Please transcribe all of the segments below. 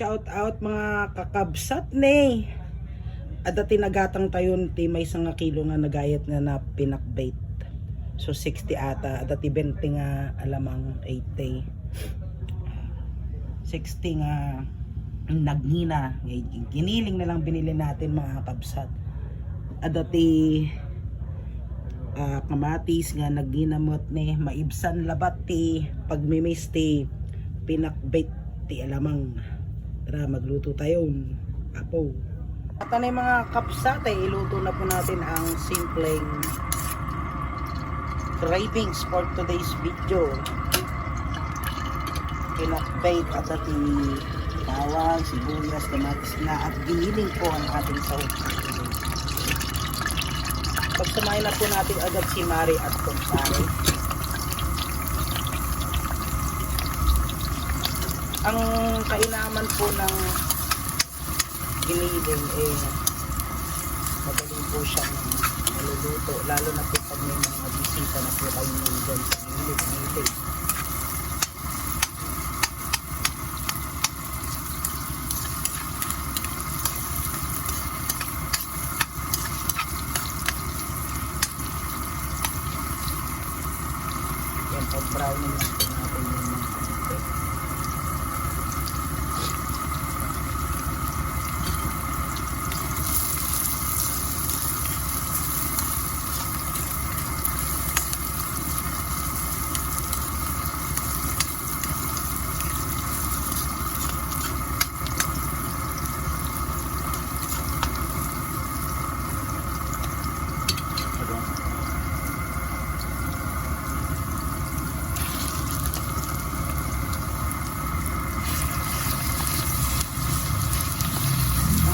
Shout out mga kakabsat ne. Ada tinagatang tayon ti may nga kilo nga nagayat nga na pinakbait. So 60 ata, ada ti 20 nga alamang 80. 60 nga nagnina. Giniling na lang binili natin mga kakabsat. Ada ti kamatis nga nagginamot ni maibsan labat ti pagmimis ti pinakbait ti alamang. Tara magluto tayo. Apo. At ano yung mga kapsat iluto na po natin ang simpleng cravings for today's video. Pinakbait at ati bawang, sibuyas, kamatis na at giniling po ang ating sahog. Pagsamahin na po natin agad si Mari at Kumpare. Ang kainaman po ng giniling madaling po siyang maluluto, lalo na po pag may mga bisita na po kayo dyan sa gilid. Yan, pag-browning lang po natin yung mga konti.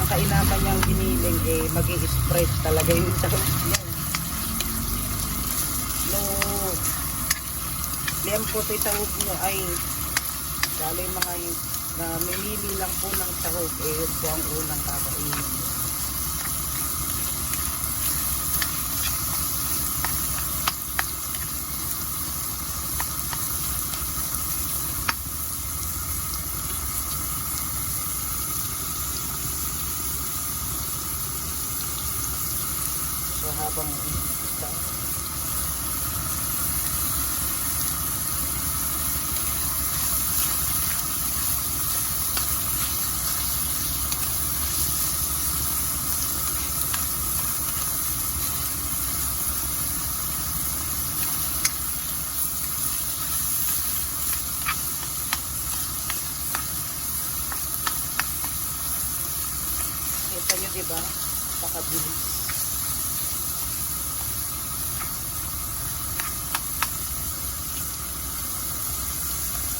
Kainaman niyang giniling mag-i-spread talaga yung sahog niya. No, liam po ito sahog niyo ay dali mga na mimili lang po ng sahog yun po ang unang kakainin. So habang isa kita nyo diba pakabilis.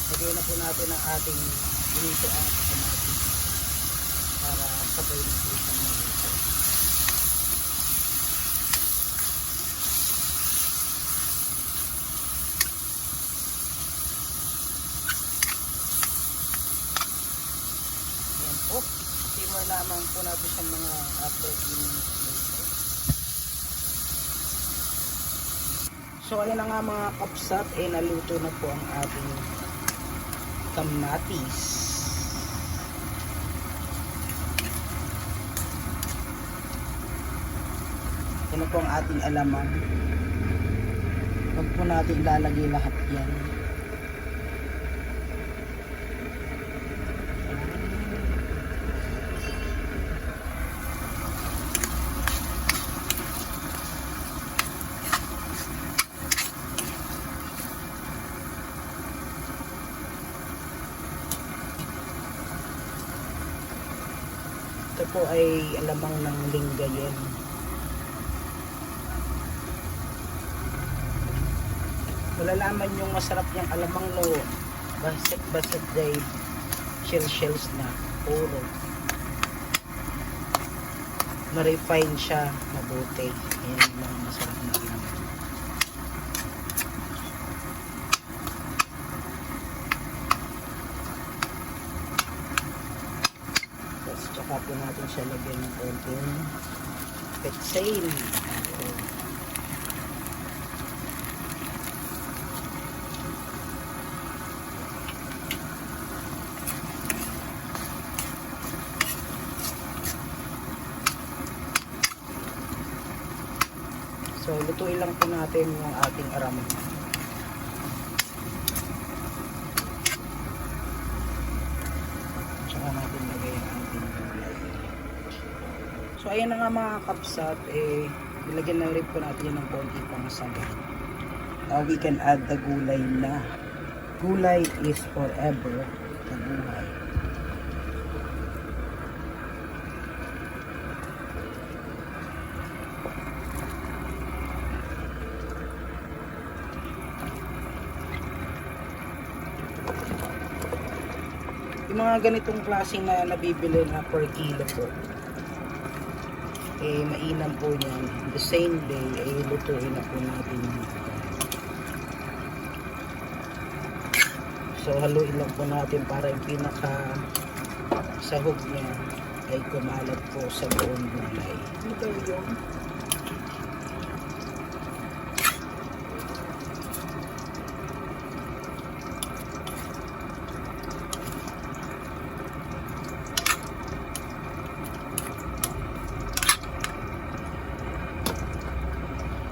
Lagay na po natin ang ating ginito ang kamatis para sabay na po siyang maluto. Ayan po. Simmer lamang po natin sa mga after 3 minutes later. So ayan na nga mga kapsat, naluto na po ang ating kamatis. Ito po ang ating alamang. Huwag po natin lalagay lahat yan. Ito po ay alamang ng linggayen. Malalaman yung masarap niyang alamang no. Basit day shells na puro. Na-refine siya mabuti. Ayan yung mga masarap na alamang. Tsaka po natin siya lagyan ng konting petsail. lutuin lang po natin yung ating aramon. Tsaka natin lagay ang ating gulay. So ayan na nga mga kapsat, nilagyan na rin po natin yan ng konti pang saga. Now we can add the gulay na. Gulay is forever kabuhay. Yung mga ganitong klase na nabibili na per kilo po, mainam po yan. The same day, lutuin na po natin yung ito. So haluin lang po natin para yung pinaka sahog niya ay kumalat po sa buong gulay. Ito yung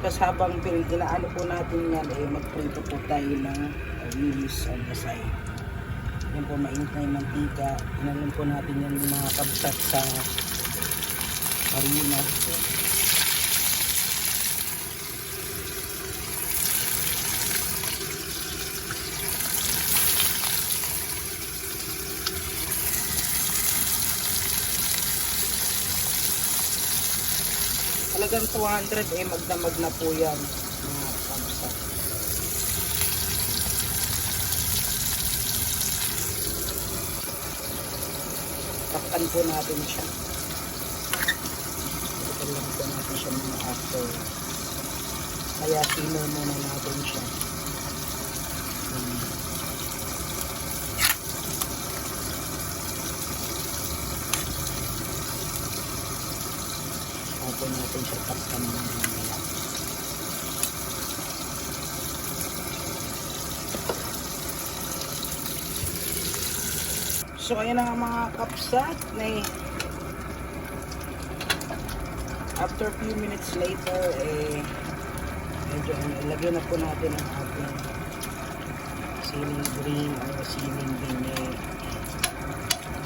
Tapos habang inaano po natin yan, magprito po tayo ng wilis on the side. Yan po, mainit na yung mantika. Inanon po natin yan yung mga kabsat sa harina. Talagang 200 magdamag na po yan mga kabsat. Takpan po natin siya. Takpan lang po natin siya mga after. Kaya sino muna natin siya. Po natin siya takpan ng mga. So ayan na nga mga kapsat na after few minutes later medyo ilagay na po natin ang ating siling green o siling bine.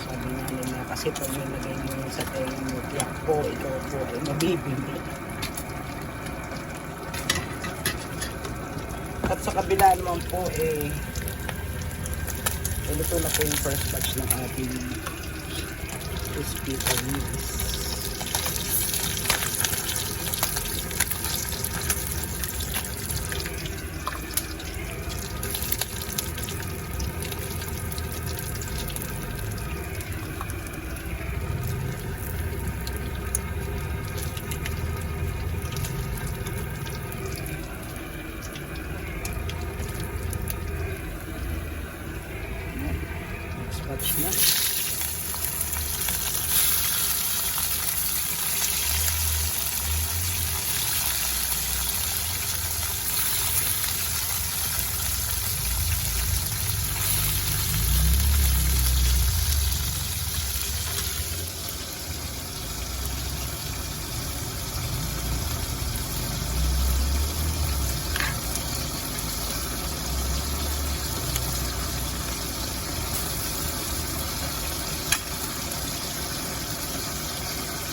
Sabi nga nila kasi pag nilagay mo yun sa tayo mo, tiyak po, ikaw po ay mabibili. At sa kabila naman po ito na po yung first batch ng ating crispy panis. Batch na.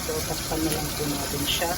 So, takpan na lang po natin siya.